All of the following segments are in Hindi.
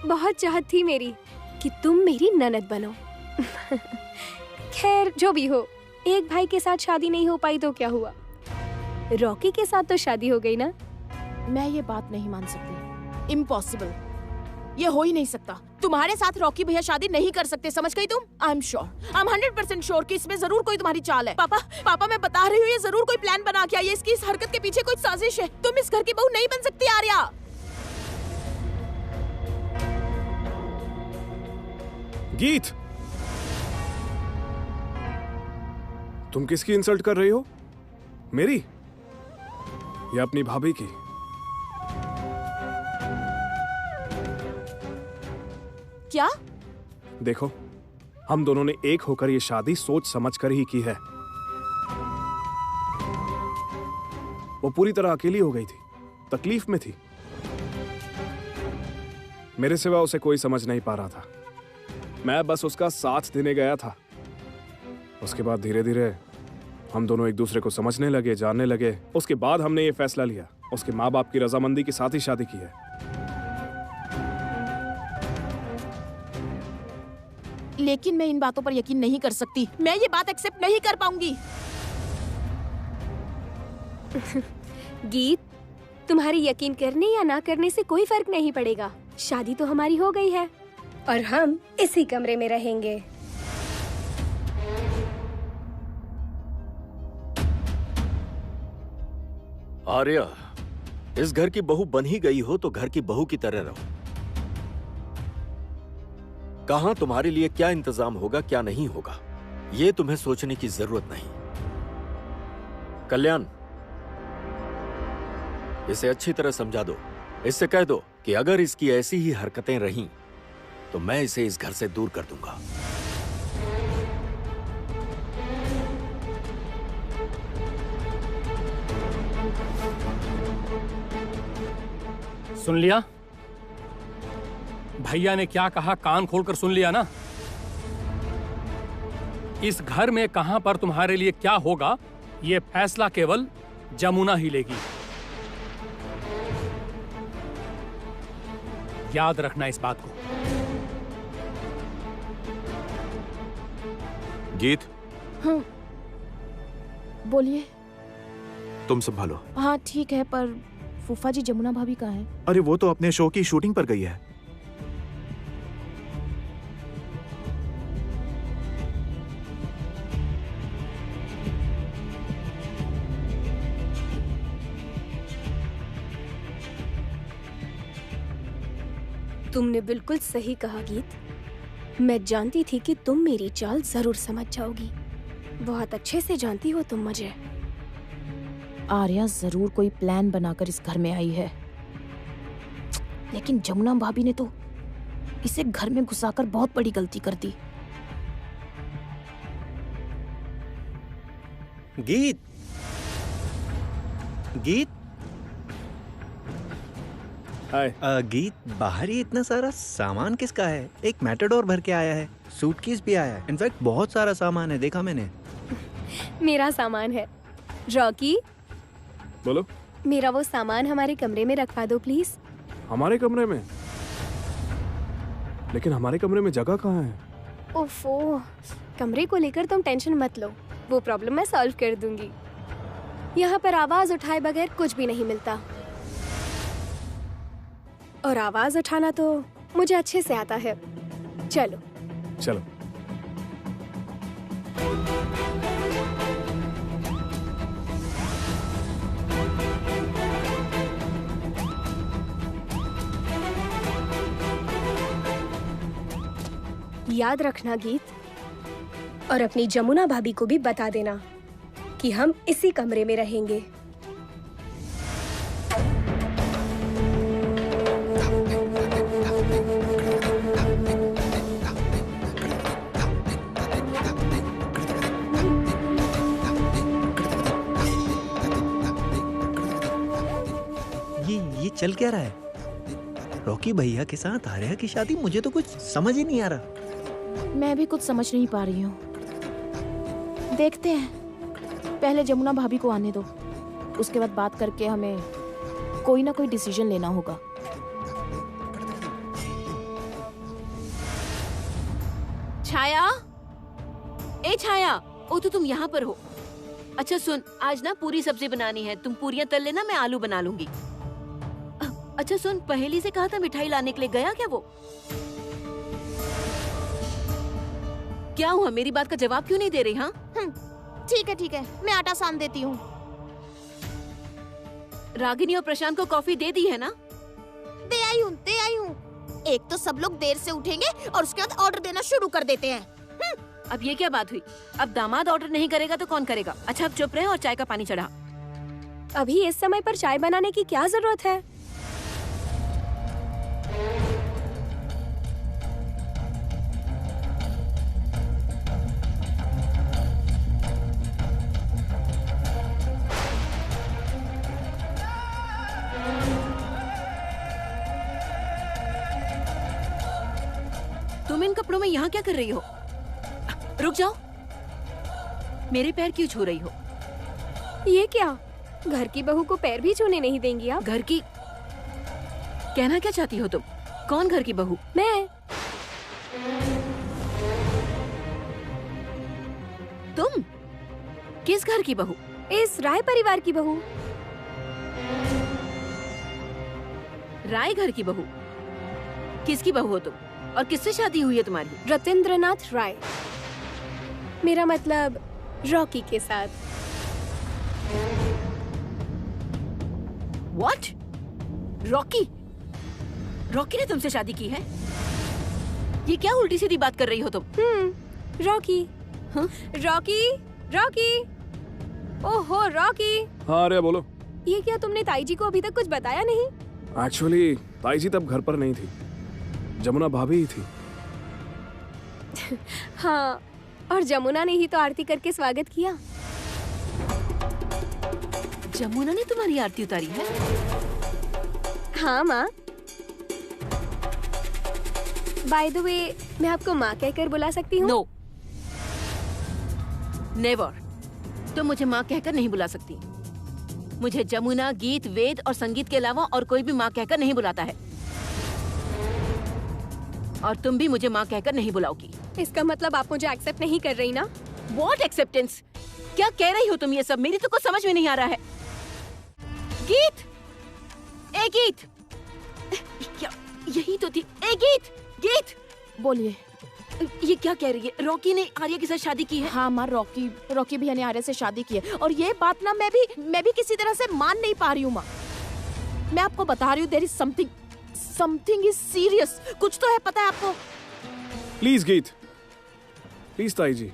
बहुत चाहत थी मेरी कि तुम मेरी ननद बनो। खैर जो भी हो, एक भाई के साथ शादी नहीं हो पाई तो क्या हुआ, रॉकी के साथ तो शादी हो गई ना। मैं ये बात नहीं मान सकती, इम्पॉसिबल, ये हो ही नहीं सकता। तुम्हारे साथ रॉकी भैया शादी नहीं कर सकते, समझ गई तुम? I am sure, I am 100% sure कि इसमें जरूर कोई तुम्हारी चाल है। पापा मैं बता रही हूँ, ये जरूर कोई प्लान बना के आई है। इसकी इस हरकत के पीछे कोई साजिश है। तुम इस घर की बहू नहीं बन सकती आर्या। गीत, तुम किसकी इंसल्ट कर रही हो? मेरी या अपनी भाभी की? क्या? देखो, हम दोनों ने एक होकर ये शादी सोच समझ कर ही की है। वो पूरी तरह अकेली हो गई थी, तकलीफ में थी। मेरे सिवा उसे कोई समझ नहीं पा रहा था। मैं बस उसका साथ देने गया था। उसके बाद धीरे धीरे हम दोनों एक दूसरे को समझने लगे, जानने लगे। उसके बाद हमने ये फैसला लिया, उसके माँ बाप की रजामंदी के साथ ही शादी की है। लेकिन मैं इन बातों पर यकीन नहीं कर सकती। मैं ये बात एक्सेप्ट नहीं कर पाऊंगी। गीत, तुम्हारी यकीन करने या ना करने से कोई फर्क नहीं पड़ेगा। शादी तो हमारी हो गई है और हम इसी कमरे में रहेंगे। आर्या, इस घर की बहू बन ही गई हो तो घर की बहू की तरह रहो। कहां तुम्हारे लिए क्या इंतजाम होगा, क्या नहीं होगा, यह तुम्हें सोचने की जरूरत नहीं। कल्याण, इसे अच्छी तरह समझा दो। इससे कह दो कि अगर इसकी ऐसी ही हरकतें रहीं तो मैं इसे इस घर से दूर कर दूंगा। सुन लिया? भैया ने क्या कहा कान खोलकर सुन लिया ना? इस घर में कहां पर तुम्हारे लिए क्या होगा, यह फैसला केवल जमुना ही लेगी। याद रखना इस बात को। गीत, हाँ बोलिए। तुम संभालो। हाँ ठीक है, पर फूफा जी जमुना भाभी कहाँ है? अरे वो तो अपने शो की शूटिंग पर गई है। तुमने बिल्कुल सही कहा गीत। मैं जानती थी कि तुम मेरी चाल जरूर समझ जाओगी। बहुत अच्छे से जानती हो तुम मुझे। आर्या जरूर कोई प्लान बनाकर इस घर में आई है, लेकिन जमुना भाभी ने तो इसे घर में घुसाकर बहुत बड़ी गलती कर दी। गीत, गीत, हाय। गीत, बाहर ही इतना सारा सामान किसका है? एक मैटाडोर भर के आया है, सूटकेस भी आया है, इनफैक्ट बहुत सारा सामान है, देखा मैंने। मेरा सामान है। रॉकी, बोलो। मेरा वो सामान हमारे कमरे में रखवा दो प्लीज। हमारे कमरे में? लेकिन हमारे कमरे में जगह कहाँ है? ओफो, कमरे को लेकर तुम टेंशन मत लो, वो प्रॉब्लम मैं सॉल्व कर दूंगी। यहाँ पर आवाज उठाए बगैर कुछ भी नहीं मिलता, और आवाज उठाना तो मुझे अच्छे से आता है। चलो चलो। याद रखना गीत, और अपनी जमुना भाभी को भी बता देना कि हम इसी कमरे में रहेंगे। ये चल क्या रहा है? रॉकी भैया के साथ आर्या की शादी, मुझे तो कुछ समझ ही नहीं आ रहा। मैं भी कुछ समझ नहीं पा रही हूँ। देखते हैं, पहले जमुना भाभी को आने दो, उसके बाद बात करके हमें कोई ना कोई डिसीजन लेना होगा। छाया, ए छाया, ओ तो तुम यहाँ पर हो। अच्छा सुन, आज ना पूरी सब्जी बनानी है, तुम पूरियां तल लेना, मैं आलू बना लूंगी। अच्छा सुन, पहेली से कहा था मिठाई लाने के लिए, गया क्या वो? क्या हुआ, मेरी बात का जवाब क्यों नहीं दे रही? हाँ ठीक है, मैं आटा सान देती हूँ। रागिनी और प्रशांत को कॉफी दे दी है ना? दे आई हूँ। एक तो सब लोग देर से उठेंगे और उसके बाद ऑर्डर देना शुरू कर देते हैं। अब ये क्या बात हुई? अब दामाद ऑर्डर नहीं करेगा तो कौन करेगा? अच्छा अब चुप रहे और चाय का पानी चढ़ा। अभी इस समय पर चाय बनाने की क्या जरूरत है? तुम इन कपड़ों में यहाँ क्या कर रही हो? रुक जाओ, मेरे पैर क्यों छू रही हो? ये क्या? घर की बहू को पैर भी छूने नहीं देंगी आप? घर की? कहना क्या चाहती हो तुम? कौन घर की बहू? मैं। तुम? किस घर की बहू? इस राय परिवार की बहू। राय घर की बहू? किसकी बहू हो तुम और किससे शादी हुई है तुम्हारी? रतेंद्रनाथ राय, मेरा मतलब रॉकी के साथ। What? रॉकी? रॉकी ने तुमसे शादी की है? ये क्या उल्टी सीधी बात कर रही हो तुम? रॉकी। हाँ? रॉकी। ओहो रॉकी। हाँ अरे बोलो। ये क्या तुमने ताई जी को अभी तक कुछ बताया नहीं? एक्चुअली ताई जी तब घर पर नहीं थी, जमुना भाभी ही थी। हाँ, और जमुना ने ही तो आरती करके स्वागत किया। जमुना ने तुम्हारी आरती उतारी है? हाँ माँ। बाय द वे, मैं आपको माँ कहकर बुला सकती हूँ? No, never. तुम मुझे माँ कहकर नहीं बुला सकती। मुझे जमुना, गीत, वेद और संगीत के अलावा और कोई भी माँ कहकर नहीं बुलाता है। और तुम भी मुझे माँ कहकर नहीं बुलाओगी। इसका मतलब आप मुझे एक्सेप्ट नहीं कर रही ना? What acceptance? क्या कह रही हो तुम ये सब? मेरी तो कुछ समझ में नहीं आ रहा है। गीत, ए गीत, क्या यही तो थी? ए गीत, गीत बोलिए। ये क्या कह रही है? रॉकी ने आर्या के साथ शादी की है? हाँ माँ, रॉकी भैया ने आर्या से शादी की है और ये बात ना मैं भी किसी तरह से मान नहीं पा रही हूँ माँ। मैं आपको बता रही हूँ, there is something is serious. कुछ तो है, पता है आपको? प्लीज गीत, प्लीज ताई जी।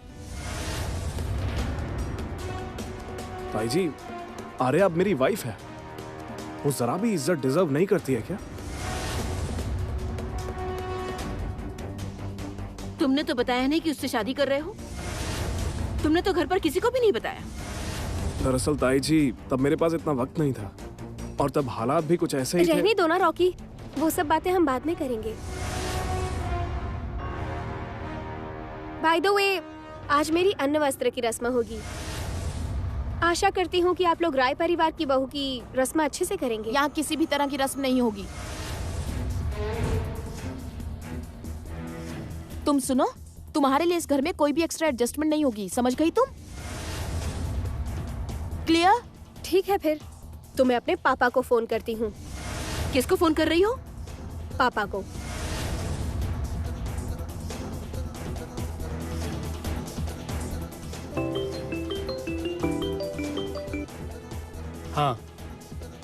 ताई जी, आर्या अब मेरी वाइफ है, वो जरा भी इज्जत डिजर्व नहीं करती है क्या? तुमने तो बताया नहीं कि उससे शादी कर रहे हो। तुमने तो घर पर किसी को भी नहीं बताया। दरअसल ताई जी, तब मेरे पास इतना वक्त नहीं था और तब हालात भी कुछ ऐसे ही थे। रहने दो ना रॉकी, वो सब बातें हम बाद में करेंगे। बाय द वे, आज मेरी अन्न वस्त्र की रस्म होगी। आशा करती हूँ कि आप लोग राय परिवार की बहू की रस्म अच्छे से करेंगे। यहाँ किसी भी तरह की रस्म नहीं होगी। तुम सुनो, तुम्हारे लिए इस घर में कोई भी एक्स्ट्रा एडजस्टमेंट नहीं होगी, समझ गई तुम? क्लियर? ठीक है फिर, तो मैं अपने पापा को फोन करती हूँ। किसको फोन कर रही हो? पापा को। हाँ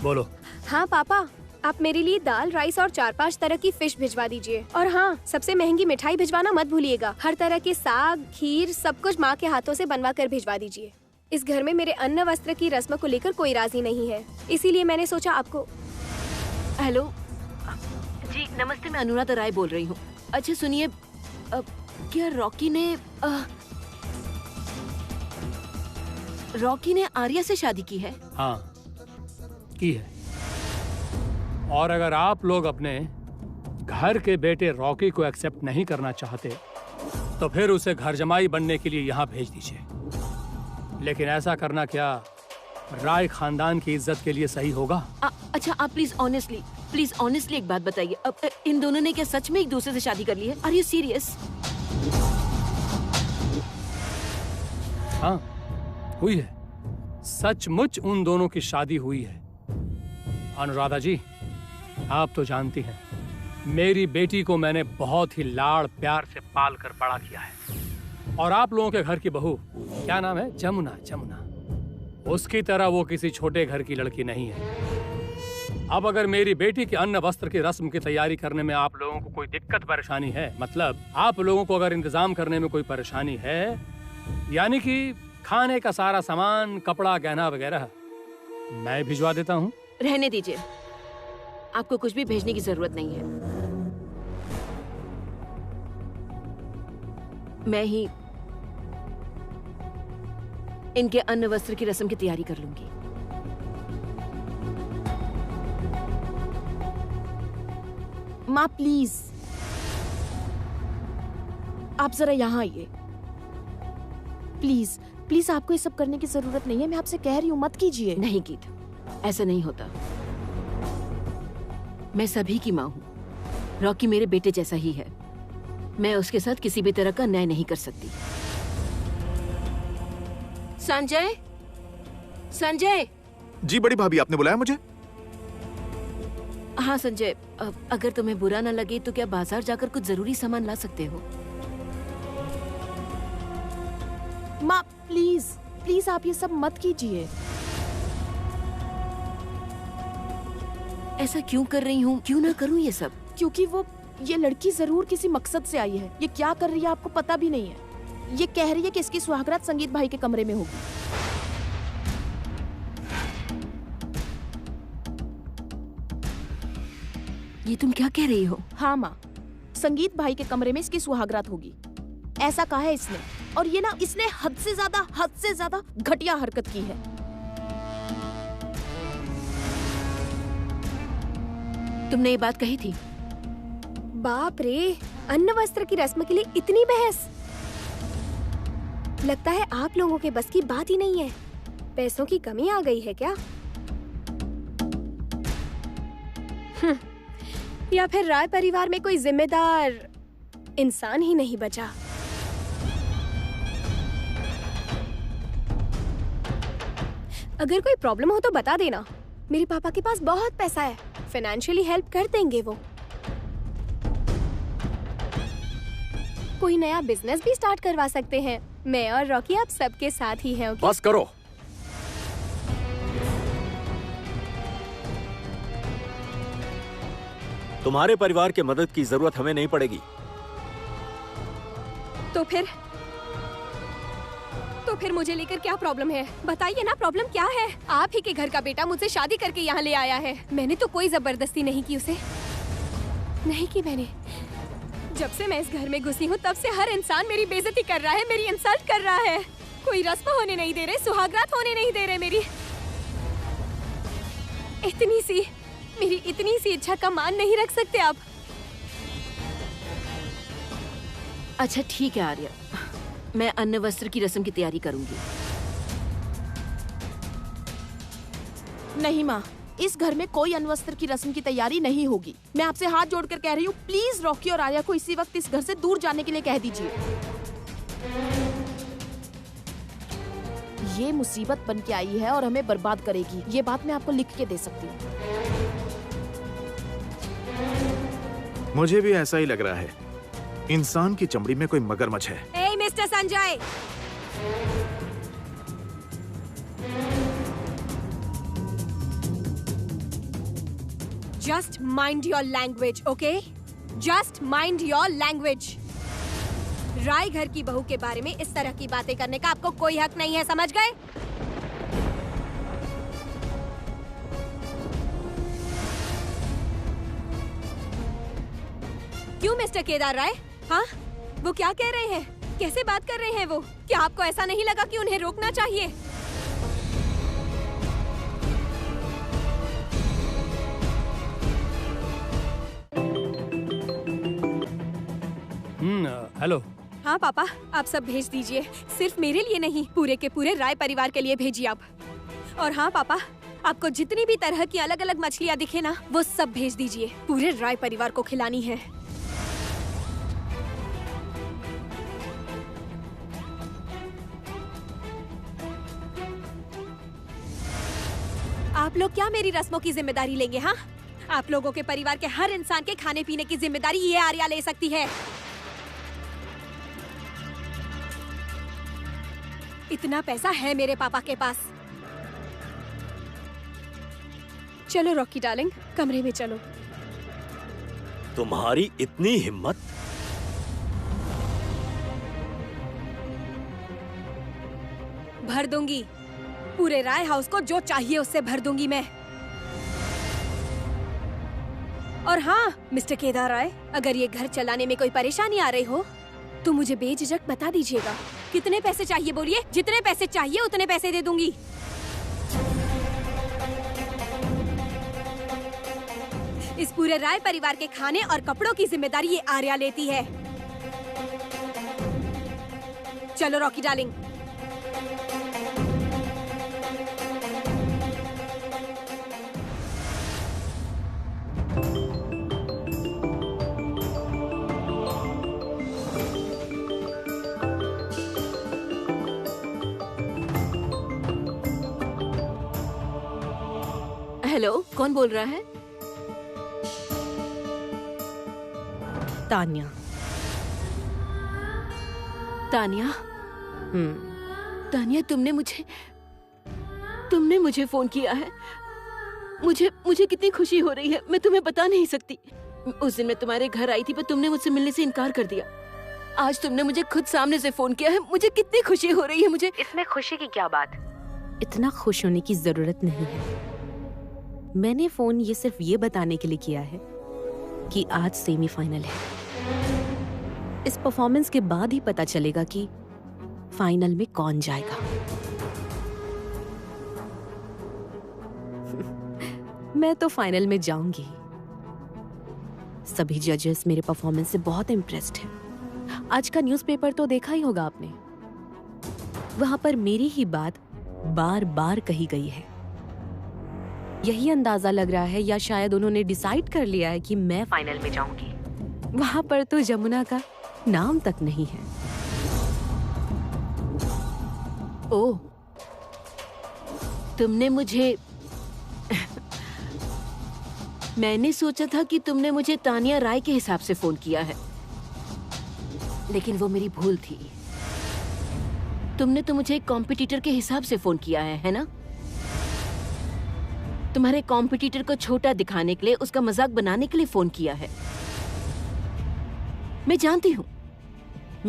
बोलो। हाँ पापा, आप मेरे लिए दाल, राइस और 4-5 तरह की फिश भिजवा दीजिए। और हाँ, सबसे महंगी मिठाई भिजवाना मत भूलिएगा। हर तरह के साग, खीर, सब कुछ माँ के हाथों से बनवा कर भिजवा दीजिए। इस घर में मेरे अन्न वस्त्र की रस्म को लेकर कोई राजी नहीं है, इसीलिए मैंने सोचा आपको। हेलो जी, नमस्ते, मैं अनुराधा राय बोल रही हूँ। अच्छा सुनिए, क्या रॉकी ने आर्या से शादी की है? हाँ की है। और अगर आप लोग अपने घर के बेटे रॉकी को एक्सेप्ट नहीं करना चाहते तो फिर उसे घर जमाई बनने के लिए यहाँ भेज दीजिए। लेकिन ऐसा करना क्या राय खानदान की इज्जत के लिए सही होगा? अच्छा आप प्लीज ऑनेस्टली एक बात बताइए, अब इन दोनों ने क्या सच में एक दूसरे से शादी कर ली है? Are you serious? हाँ हुई है, सचमुच उन दोनों की शादी हुई है। अनुराधा जी, आप तो जानती हैं मेरी बेटी को मैंने बहुत ही लाड़ प्यार से पाल कर बड़ा किया है, और आप लोगों के घर की बहू, क्या नाम है, जमुना, जमुना, उसकी तरह वो किसी छोटे घर की लड़की नहीं है। अब अगर मेरी बेटी के अन्न वस्त्र की रस्म की तैयारी करने में आप लोगों को कोई दिक्कत परेशानी है, मतलब आप लोगों को अगर इंतजाम करने में कोई परेशानी है, यानी कि खाने का सारा सामान, कपड़ा, गहना वगैरह, मैं भिजवा देता हूँ। रहने दीजिए, आपको कुछ भी भेजने की जरूरत नहीं है। मैं ही इनके अन्न वस्त्र की रस्म की तैयारी कर लूंगी। माँ प्लीज, आप जरा यहाँ आइए। प्लीज प्लीज, आपको ये सब करने की जरूरत नहीं है, मैं आपसे कह रही हूँ, मत कीजिए। नहीं गीत, ऐसा नहीं होता। मैं सभी की माँ हूँ। रॉकी मेरे बेटे जैसा ही है। मैं उसके साथ किसी भी तरह का न्याय नहीं कर सकती। संजय, संजय। जी बड़ी भाभी, आपने बुलाया मुझे? हाँ संजय, अगर तुम्हें बुरा ना लगे तो क्या बाजार जाकर कुछ जरूरी सामान ला सकते हो? माँ प्लीज प्लीज, आप ये सब मत कीजिए। ऐसा क्यों कर रही हूँ? क्यों ना करूँ ये सब? क्योंकि ये लड़की जरूर किसी मकसद से आई है। ये क्या कर रही है आपको पता भी नहीं है। ये कह रही है कि इसकी सुहागरात संगीत भाई के कमरे में होगी। ये तुम क्या कह रही हो? हाँ माँ, संगीत भाई के कमरे में इसकी सुहागरात होगी, ऐसा कहा है इसने। और ये ना, इसने हद से ज्यादा घटिया हरकत की है। तुमने ये बात कही थी? बाप रे, अन्न वस्त्र की रस्म के लिए इतनी बहस। लगता है आप लोगों के बस की बात ही नहीं है। पैसों की कमी आ गई है क्या? या फिर राय परिवार में कोई जिम्मेदार इंसान ही नहीं बचा। अगर कोई प्रॉब्लम हो तो बता देना, मेरे पापा के पास बहुत पैसा है, फाइनेंशियली हेल्प कर देंगे वो। कोई नया बिजनेस भी स्टार्ट करवा सकते हैं। मैं और रॉकी आप सबके साथ ही हैं। बस करो। तुम्हारे परिवार के मदद की जरूरत हमें नहीं पड़ेगी। तो फिर मुझे लेकर क्या प्रॉब्लम है? बताइए ना, प्रॉब्लम क्या है? आप ही के घर का बेटा मुझसे शादी करके यहाँ ले आया है। मैंने तो कोई जबरदस्ती नहीं की उसे, नहीं की मैंने। जब से मैं इस घर में घुसी हूँ तब से हर इंसान मेरी बेइज्जती कर रहा है, मेरी इंसल्ट कर रहा है। कोई रस्म होने नहीं दे रहे, सुहागरात होने नहीं दे रहे। मेरी इतनी सी इच्छा का मान नहीं रख सकते आप? अच्छा ठीक है आर्या, मैं अन्न वस्त्र की रस्म की तैयारी करूंगी। नहीं माँ, इस घर में कोई अन्न वस्त्र की रस्म की तैयारी नहीं होगी। मैं आपसे हाथ जोड़कर कह रही हूँ, प्लीज रॉकी और आर्या को इसी वक्त इस घर से दूर जाने के लिए कह दीजिए। ये मुसीबत बन के आई है और हमें बर्बाद करेगी। ये बात मैं आपको लिख के दे सकती हूँ। मुझे भी ऐसा ही लग रहा है। इंसान की चमड़ी में कोई मगरमच्छ है। ए mister Sanjay, just mind your language, okay? Just mind your language. Rai घर की बहू के बारे में इस तरह की बातें करने का आपको कोई हक नहीं है, समझ गए? क्यों मिस्टर केदार राय? हाँ, वो क्या कह रहे हैं? कैसे बात कर रहे हैं वो? क्या आपको ऐसा नहीं लगा कि उन्हें रोकना चाहिए? हेलो। हाँ पापा, आप सब भेज दीजिए। सिर्फ मेरे लिए नहीं, पूरे के पूरे राय परिवार के लिए भेजिए आप। और हाँ पापा, आपको जितनी भी तरह की अलग अलग मछलियाँ दिखे ना, वो सब भेज दीजिए। पूरे राय परिवार को खिलानी है। आप लोग क्या मेरी रस्मों की जिम्मेदारी लेंगे? हाँ, आप लोगों के परिवार के हर इंसान के खाने पीने की जिम्मेदारी ये आर्या ले सकती है। इतना पैसा है मेरे पापा के पास। चलो रॉकी डार्लिंग, कमरे में चलो। तुम्हारी इतनी हिम्मत? भर दूंगी पूरे राय हाउस को, जो चाहिए उससे भर दूंगी मैं। और हाँ मिस्टर केदार राय, अगर ये घर चलाने में कोई परेशानी आ रही हो तो मुझे बेझिझक बता दीजिएगा। कितने पैसे चाहिए बोलिए, जितने पैसे चाहिए उतने पैसे दे दूंगी। इस पूरे राय परिवार के खाने और कपड़ों की जिम्मेदारी ये आर्या लेती है। चलो रॉकी डार्लिंग। हेलो, कौन बोल रहा है? तानिया। तानिया? तानिया, तुमने मुझे फोन किया है। मुझे कितनी खुशी हो रही है, मैं तुम्हें बता नहीं सकती। उस दिन मैं तुम्हारे घर आई थी पर तुमने मुझसे मिलने से इनकार कर दिया। आज तुमने मुझे खुद सामने से फोन किया है, मुझे कितनी खुशी हो रही है। मुझे इसमें खुशी की क्या बात? इतना खुश होने की जरूरत नहीं है। मैंने फोन ये सिर्फ ये बताने के लिए किया है कि आज सेमीफाइनल है। इस परफॉर्मेंस के बाद ही पता चलेगा कि फाइनल में कौन जाएगा। मैं तो फाइनल में जाऊंगी। सभी जजेस मेरे परफॉर्मेंस से बहुत इम्प्रेस्ड हैं। आज का न्यूज़पेपर तो देखा ही होगा आपने। वहां पर मेरी ही बात बार बार कही गई है। यही अंदाजा लग रहा है, या शायद उन्होंने डिसाइड कर लिया है कि मैं फाइनल में जाऊंगी। वहां पर तो जमुना का नाम तक नहीं है। ओह, तुमने मुझे मैंने सोचा था कि तुमने मुझे तानिया राय के हिसाब से फोन किया है, लेकिन वो मेरी भूल थी। तुमने तो मुझे एक कॉम्पिटिटर के हिसाब से फोन किया है ना? तुम्हारे कॉम्पिटिटर को छोटा दिखाने के लिए, उसका मजाक बनाने के लिए फोन किया है। मैं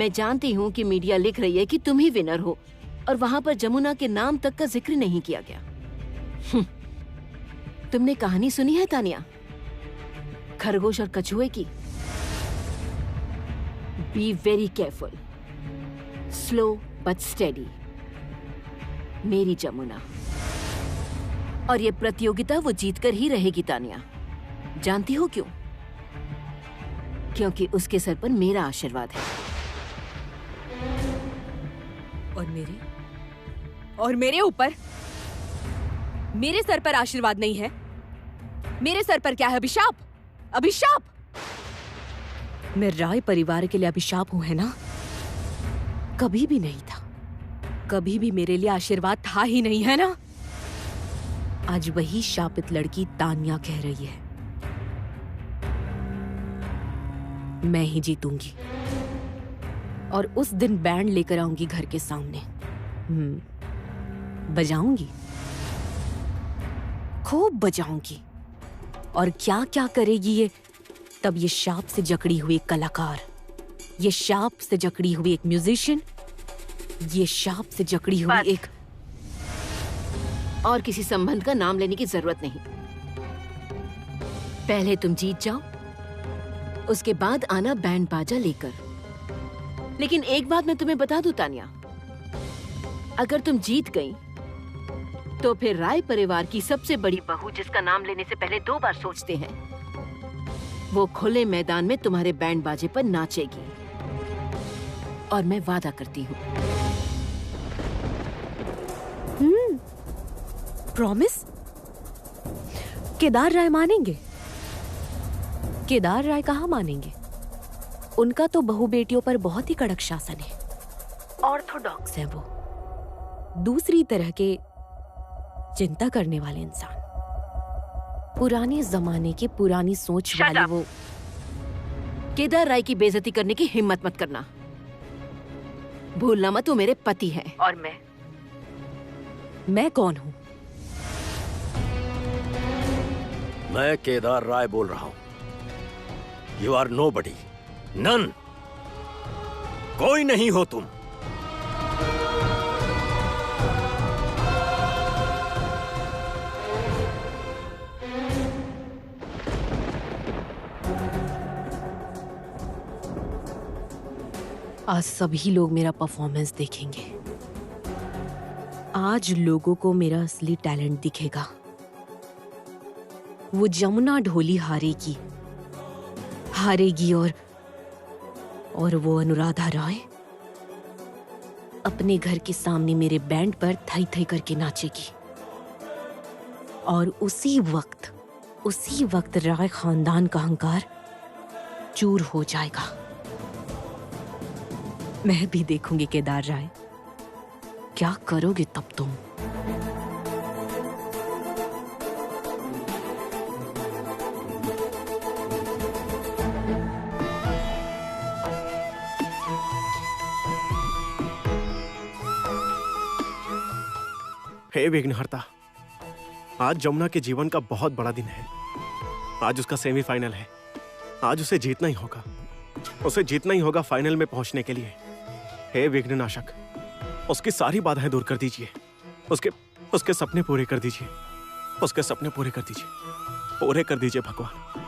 जानती हूँ कि मीडिया लिख रही है कि तुम ही विनर हो, और वहां पर जमुना के नाम तक का जिक्र नहीं किया गया। तुमने कहानी सुनी है तानिया, खरगोश और कछुए की? Be very careful, slow but steady, मेरी जमुना। और ये प्रतियोगिता वो जीतकर ही रहेगी तानिया। जानती हो क्यों? क्योंकि उसके सर पर मेरा आशीर्वाद है। और मेरे ऊपर? मेरे सर पर आशीर्वाद नहीं है। मेरे सर पर क्या है? अभिशाप। अभिशाप। मैं राय परिवार के लिए अभिशाप हूं, है ना? कभी भी नहीं था। कभी भी मेरे लिए आशीर्वाद था ही नहीं, है ना? आज वही शापित लड़की तानिया कह रही है, मैं ही जीतूंगी और उस दिन बैंड लेकर आऊंगी घर के सामने। बजाऊंगी, खूब बजाऊंगी। और क्या क्या करेगी ये? तब ये शाप से जकड़ी हुई एक कलाकार, ये शाप से जकड़ी हुई एक म्यूजिशियन, ये शाप से जकड़ी हुई एक... और किसी संबंध का नाम लेने की जरूरत नहीं। पहले तुम जीत जाओ, उसके बाद आना बैंड बाजा लेकर। लेकिन एक बात मैं तुम्हें बता दूं तानिया, अगर तुम जीत गई तो फिर राय परिवार की सबसे बड़ी बहू, जिसका नाम लेने से पहले 2 बार सोचते हैं, वो खुले मैदान में तुम्हारे बैंड बाजे पर नाचेगी। और मैं वादा करती हूँ। प्रॉमिस? केदार राय मानेंगे? केदार राय कहाँ मानेंगे? उनका तो बहू बेटियों पर बहुत ही कड़क शासन है। ऑर्थोडॉक्स है वो, दूसरी तरह के चिंता करने वाले इंसान। पुराने जमाने की पुरानी सोच वाली वो केदार राय की बेइज्जती करने की हिम्मत मत करना। भूलना मत वो मेरे पति हैं और मैं कौन हूँ? मैं केदार राय बोल रहा हूं। यू आर नोबडी, नन, कोई नहीं हो तुम। आज सभी लोग मेरा परफॉर्मेंस देखेंगे। आज लोगों को मेरा असली टैलेंट दिखेगा। वो जमुना ढोली हारेगी और वो अनुराधा राय अपने घर के सामने मेरे बैंड पर थई थई करके नाचेगी। और उसी वक्त राय खानदान का अहंकार चूर हो जाएगा। मैं भी देखूंगी केदार राय, क्या करोगे तब तुम? हे विघ्नहर्ता, आज जमुना के जीवन का बहुत बड़ा दिन है। आज उसका सेमीफाइनल है। आज उसे जीतना ही होगा। उसे जीतना ही होगा फाइनल में पहुंचने के लिए। हे विघ्ननाशक, उसकी सारी बाधाएं दूर कर दीजिए। उसके सपने पूरे कर दीजिए। उसके सपने पूरे कर दीजिए। पूरे कर दीजिए भगवान।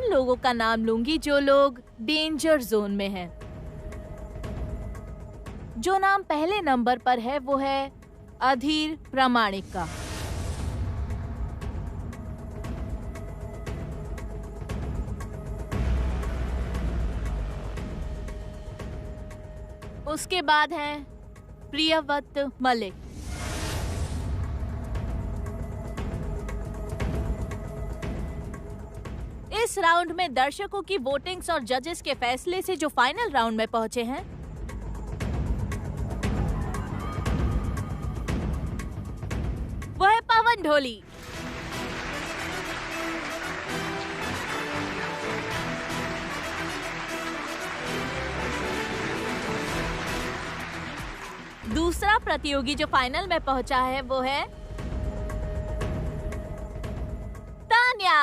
लोगों का नाम लूंगी जो लोग डेंजर जोन में हैं। जो नाम पहले नंबर पर है वो है अधीर प्रामाणिक का। उसके बाद है प्रियव्रत मलिक। इस राउंड में दर्शकों की वोटिंग्स और जजेस के फैसले से जो फाइनल राउंड में पहुंचे हैं वो है पवन ढोली। दूसरा प्रतियोगी जो फाइनल में पहुंचा है वो है तान्या।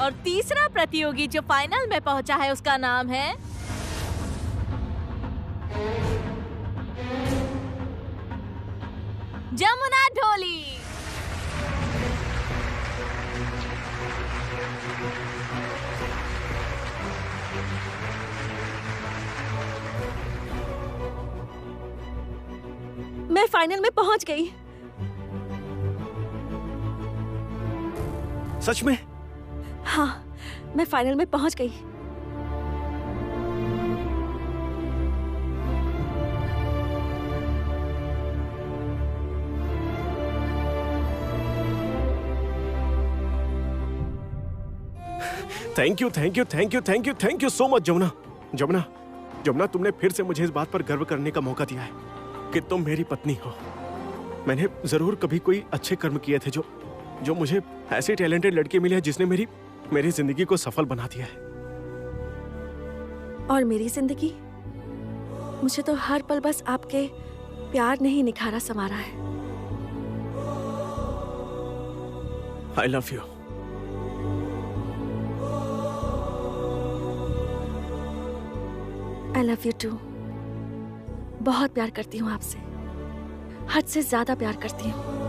और तीसरा प्रतियोगी जो फाइनल में पहुंचा है उसका नाम है जमुना ढोली। मैं फाइनल में पहुंच गई। सच में? हाँ, मैं फाइनल में पहुंच गई। Thank you thank you thank you thank you thank you so much Jamuna. Jamuna Jamuna तुमने फिर से मुझे इस बात पर गर्व करने का मौका दिया है कि तुम मेरी पत्नी हो। मैंने जरूर कभी कोई अच्छे कर्म किए थे जो मुझे ऐसी टैलेंटेड लड़की मिली है जिसने मेरी जिंदगी को सफल बना दिया है। और मेरी जिंदगी, मुझे तो हर पल बस आपके प्यार ने ही निखारा संवारा है। I love you. I love you too. बहुत प्यार करती हूँ आपसे, हद से ज्यादा प्यार करती हूँ।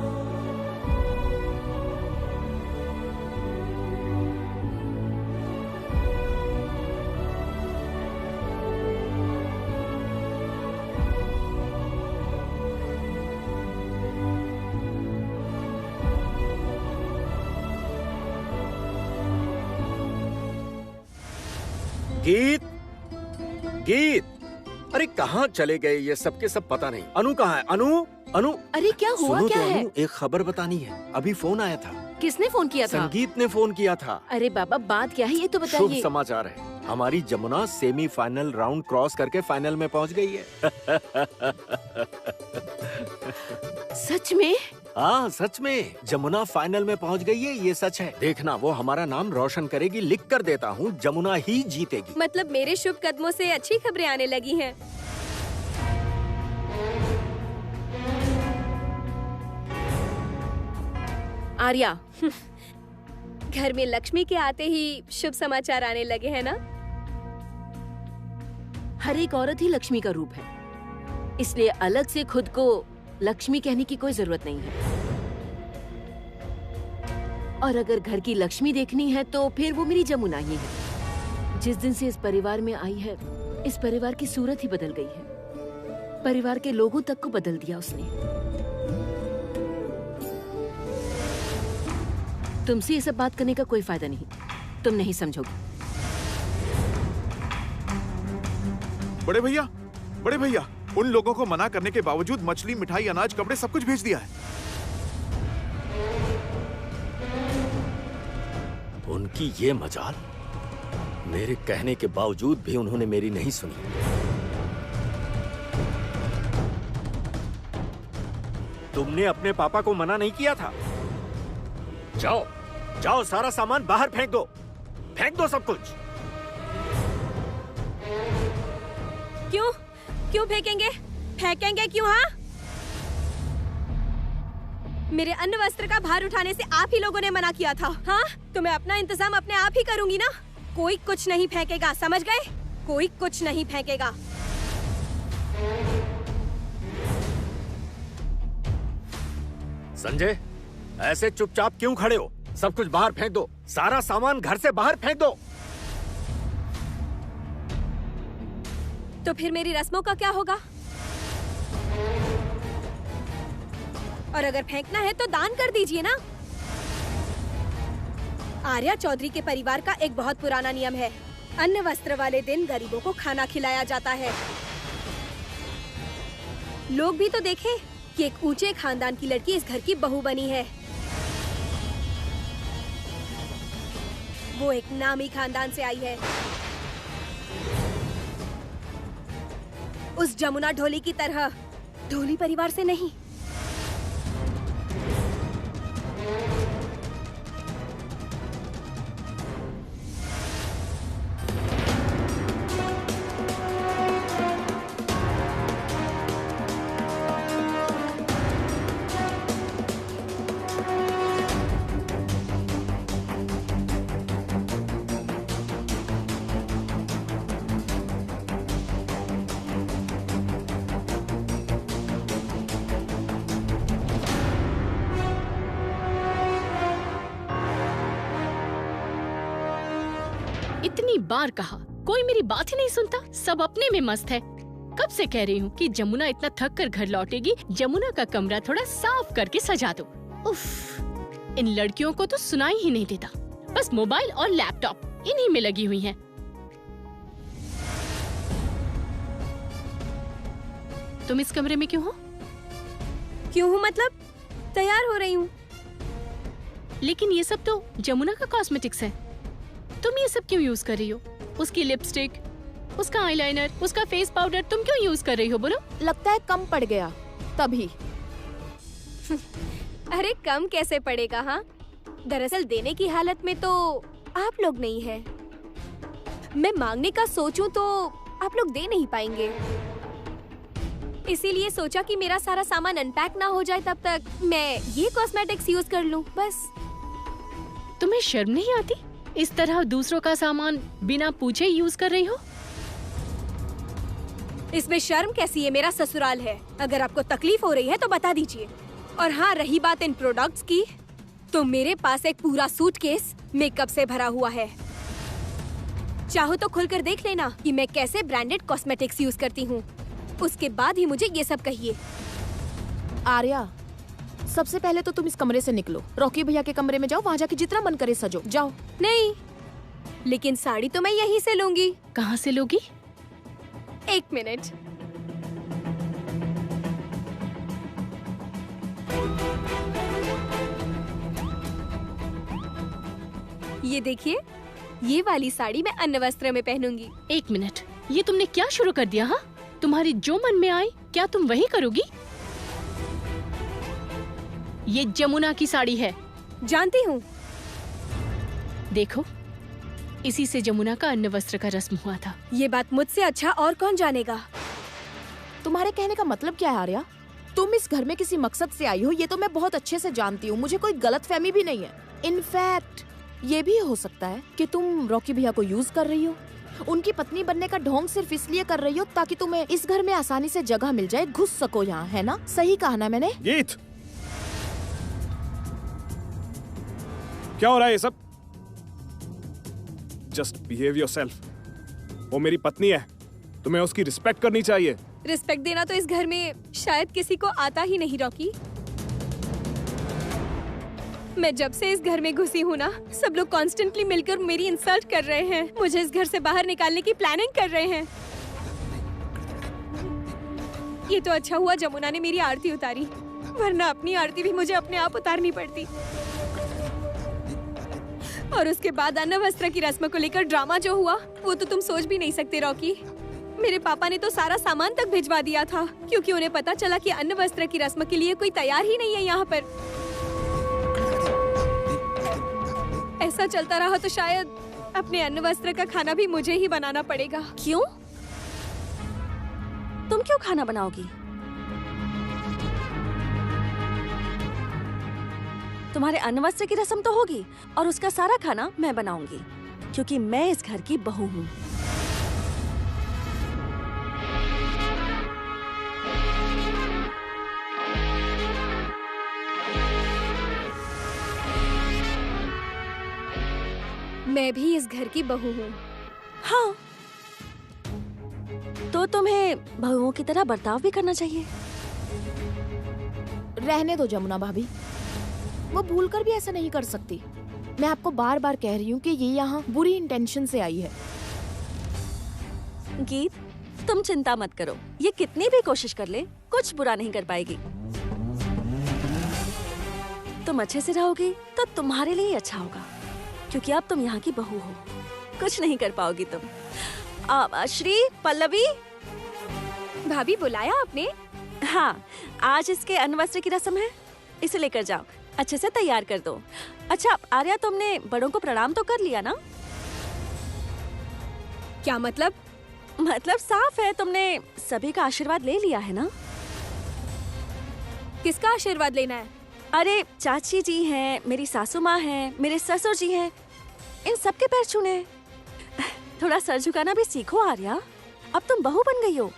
गीत गीत, अरे कहाँ चले गए ये सब के सब पता नहीं। अनु कहाँ है? अनु अनु, अरे क्या हुआ? सुनो क्या तो है? अनु, एक खबर बतानी है। अभी फोन आया था। किसने फोन किया था? संगीत ने फोन किया था। अरे बाबा, बात क्या है ये तो शुभ बताइए। समाचार है, हमारी जमुना सेमीफाइनल राउंड क्रॉस करके फाइनल में पहुंच गई है। सच में? हाँ सच में, जमुना फाइनल में पहुंच गई है, ये सच है। देखना वो हमारा नाम रोशन करेगी। लिख कर देता हूँ, जमुना ही जीतेगी। मतलब मेरे शुभ कदमों से अच्छी खबरें आने लगी हैं। आर्या, घर में लक्ष्मी के आते ही शुभ समाचार आने लगे हैं ना? हर एक औरत ही लक्ष्मी का रूप है, इसलिए अलग से खुद को लक्ष्मी कहने की कोई जरूरत नहीं है। और अगर घर की लक्ष्मी देखनी है तो फिर वो मेरी जमुना ही है। जिस दिन से इस परिवार में आई है, इस परिवार की सूरत ही बदल गई है। परिवार के लोगों तक को बदल दिया उसने। तुमसे ये सब बात करने का कोई फायदा नहीं, तुम नहीं समझोगे। बड़े भैया, उन लोगों को मना करने के बावजूद मछली, मिठाई, अनाज, कपड़े सब कुछ भेज दिया है। उनकी ये मजाल, मेरे कहने के बावजूद भी उन्होंने मेरी नहीं सुनी। तुमने अपने पापा को मना नहीं किया था? जाओ जाओ, सारा सामान बाहर फेंक दो सब कुछ। क्यों फेंकेंगे क्यों? हाँ, मेरे अन्न वस्त्र का भार उठाने से आप ही लोगों ने मना किया था। हाँ, तो मैं अपना इंतजाम अपने आप ही करूंगी ना। कोई कुछ नहीं फेंकेगा, समझ गए? कोई कुछ नहीं फेंकेगा। संजय, ऐसे चुपचाप क्यों खड़े हो? सब कुछ बाहर फेंक दो, सारा सामान घर से बाहर फेंक दो। तो फिर मेरी रस्मों का क्या होगा? और अगर फेंकना है तो दान कर दीजिए ना। आर्या चौधरी के परिवार का एक बहुत पुराना नियम है, अन्न वस्त्र वाले दिन गरीबों को खाना खिलाया जाता है। लोग भी तो देखें कि एक ऊंचे खानदान की लड़की इस घर की बहू बनी है। वो एक नामी खानदान से आई है, उस जमुना ढोली की तरह, ढोली परिवार से नहीं। इतनी बार कहा, कोई मेरी बात ही नहीं सुनता, सब अपने में मस्त है। कब से कह रही हूँ कि जमुना इतना थक कर घर लौटेगी, जमुना का कमरा थोड़ा साफ करके सजा दो। उफ, इन लड़कियों को तो सुनाई ही नहीं देता, बस मोबाइल और लैपटॉप इन्हीं में लगी हुई हैं। तुम इस कमरे में क्यों हो? क्यों हूँ मतलब? तैयार हो रही हूँ। लेकिन ये सब तो जमुना का कॉस्मेटिक्स है, तुम ये सब क्यों यूज कर रही हो? उसकी लिपस्टिक, उसका आईलाइनर, उसका फेस पाउडर तुम क्यों यूज कर रही हो? बोलो। लगता है कम पड़ गया तभी। अरे कम कैसे पड़ेगा? हाँ, दरअसल देने की हालत में तो आप लोग नहीं है। मैं मांगने का सोचूं तो आप लोग दे नहीं पाएंगे, इसीलिए सोचा कि मेरा सारा सामान अनपैक ना हो जाए तब तक मैं ये कॉस्मेटिक्स यूज कर लूं बस। तुम्हें शर्म नहीं आती? इस तरह दूसरों का सामान बिना पूछे यूज कर रही हो? इसमें शर्म कैसी है? मेरा ससुराल है, अगर आपको तकलीफ हो रही है तो बता दीजिए। और हाँ, रही बात इन प्रोडक्ट्स की, तो मेरे पास एक पूरा सूटकेस मेकअप से भरा हुआ है। चाहो तो खुलकर देख लेना कि मैं कैसे ब्रांडेड कॉस्मेटिक्स यूज करती हूँ, उसके बाद ही मुझे ये सब कहिए। आर्या, सबसे पहले तो तुम इस कमरे से निकलो, रॉकी भैया के कमरे में जाओ, वहाँ जाके जितना मन करे सजो, जाओ। नहीं, लेकिन साड़ी तो मैं यहीं से लूंगी। कहाँ से लोगी? एक मिनट। ये देखिए, ये वाली साड़ी मैं अन्न वस्त्र में पहनूंगी। एक मिनट, ये तुमने क्या शुरू कर दिया? हाँ, तुम्हारी जो मन में आए क्या तुम वही करोगी? ये जमुना की साड़ी है। जानती हूँ। देखो, इसी से जमुना का अन्न वस्त्र का रस्म हुआ था। ये बात मुझसे अच्छा और कौन जानेगा? तुम्हारे कहने का मतलब क्या है आर्या? तुम इस घर में किसी मकसद से आई हो, ये तो मैं बहुत अच्छे से जानती हूँ, मुझे कोई गलतफहमी भी नहीं है। इनफैक्ट ये भी हो सकता है कि तुम रॉकी भैया को यूज कर रही हो, उनकी पत्नी बनने का ढोंग सिर्फ इसलिए कर रही हो ताकि तुम्हें इस घर में आसानी से जगह मिल जाए, घुस सको यहाँ, है ना? सही कहा ना मैंने? गीत, क्या हो रहा है ये सब? Just behave yourself. वो मेरी पत्नी है, तुम्हें उसकी रिस्पेक्ट करनी चाहिए। रिस्पेक्ट देना तो इस घर में शायद किसी को आता ही नहीं रॉकी। मैं जब से इस घर में घुसी हूँ ना, सब लोग कॉन्स्टेंटली मिलकर मेरी इंसल्ट कर रहे हैं, मुझे इस घर से बाहर निकालने की प्लानिंग कर रहे हैं। ये तो अच्छा हुआ जमुना ने मेरी आरती उतारी, वरना अपनी आरती भी मुझे अपने आप उतारनी पड़ती। और उसके बाद अन्न वस्त्र की रस्म को लेकर ड्रामा जो हुआ, वो तो तुम सोच भी नहीं सकते रॉकी। मेरे पापा ने तो सारा सामान तक भिजवा दिया था, क्योंकि उन्हें पता चला कि अन्न वस्त्र की रस्म के लिए कोई तैयार ही नहीं है यहाँ पर। ऐसा चलता रहा तो शायद अपने अन्न वस्त्र का खाना भी मुझे ही बनाना पड़ेगा। क्यों? तुम क्यों खाना बनाओगी? तुम्हारे अन्न वस्त्र की रस्म तो होगी और उसका सारा खाना मैं बनाऊंगी, क्योंकि मैं इस घर की बहू हूँ। मैं भी इस घर की बहू हूँ। हाँ, तो तुम्हें बहुओं की तरह बर्ताव भी करना चाहिए। रहने दो जमुना भाभी, वो भूल कर भी ऐसा नहीं कर सकती। मैं आपको बार बार कह रही हूँ कि ये यहाँ बुरी इंटेंशन से आई है। गीत, तुम चिंता मत करो, ये कितनी भी कोशिश कर ले कुछ बुरा नहीं कर पाएगी। तुम अच्छे से रहोगी तो तुम्हारे लिए ही अच्छा होगा, क्योंकि अब तुम यहाँ की बहू हो। कुछ नहीं कर पाओगी तुम। श्री, पल्लवी। भाभी बुलाया आपने? हाँ, आज इसके अनवस्त्र की रस्म है, इसे लेकर जाओ, अच्छे से तैयार कर दो। अच्छा आर्या, तुमने बड़ों को प्रणाम तो कर लिया ना? क्या मतलब? मतलब साफ है, तुमने सभी का आशीर्वाद ले लिया है ना? किसका आशीर्वाद लेना है? अरे चाची जी हैं, मेरी सासू माँ हैं, मेरे ससुर जी हैं, इन सबके पैर छूने। थोड़ा सर झुकाना भी सीखो आर्या, अब तुम बहू बन गई हो।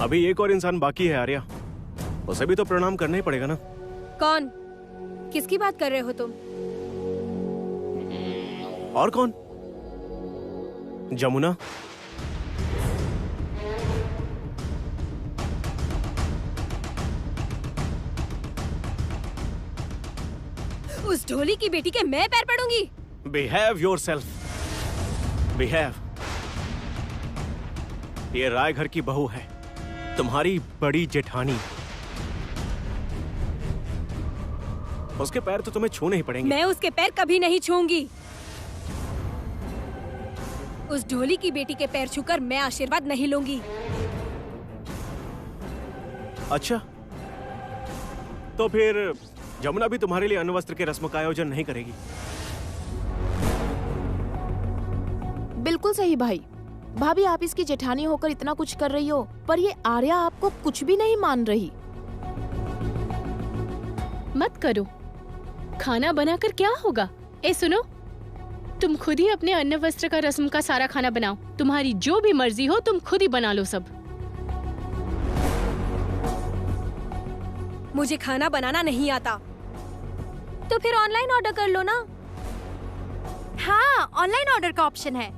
अभी एक और इंसान बाकी है आर्या, उसे भी तो प्रणाम करना ही पड़ेगा ना। कौन? किसकी बात कर रहे हो तुम? और कौन? जमुना। उस ढोली की बेटी के मैं पैर पड़ूंगी? Behave yourself, behave. ये राय घर की बहू है, तुम्हारी बड़ी जेठानी। उसके पैर तो तुम्हें छूने ही पड़ेंगे। मैं उसके पैर कभी नहीं छूंगी। उस ढोली की बेटी के पैर छूकर मैं आशीर्वाद नहीं लूंगी। अच्छा, तो फिर जमुना भी तुम्हारे लिए अण्वस्त्र के रस्म का आयोजन नहीं करेगी? बिल्कुल सही भाई। भाभी, आप इसकी जेठानी होकर इतना कुछ कर रही हो, पर ये आर्या आपको कुछ भी नहीं मान रही। मत करो, खाना बनाकर क्या होगा? ए सुनो, तुम खुद ही अपने अन्न वस्त्र का रस्म का सारा खाना बनाओ। तुम्हारी जो भी मर्जी हो तुम खुद ही बना लो सब। मुझे खाना बनाना नहीं आता। तो फिर ऑनलाइन ऑर्डर कर लो ना। हाँ, ऑनलाइन ऑर्डर का ऑप्शन है।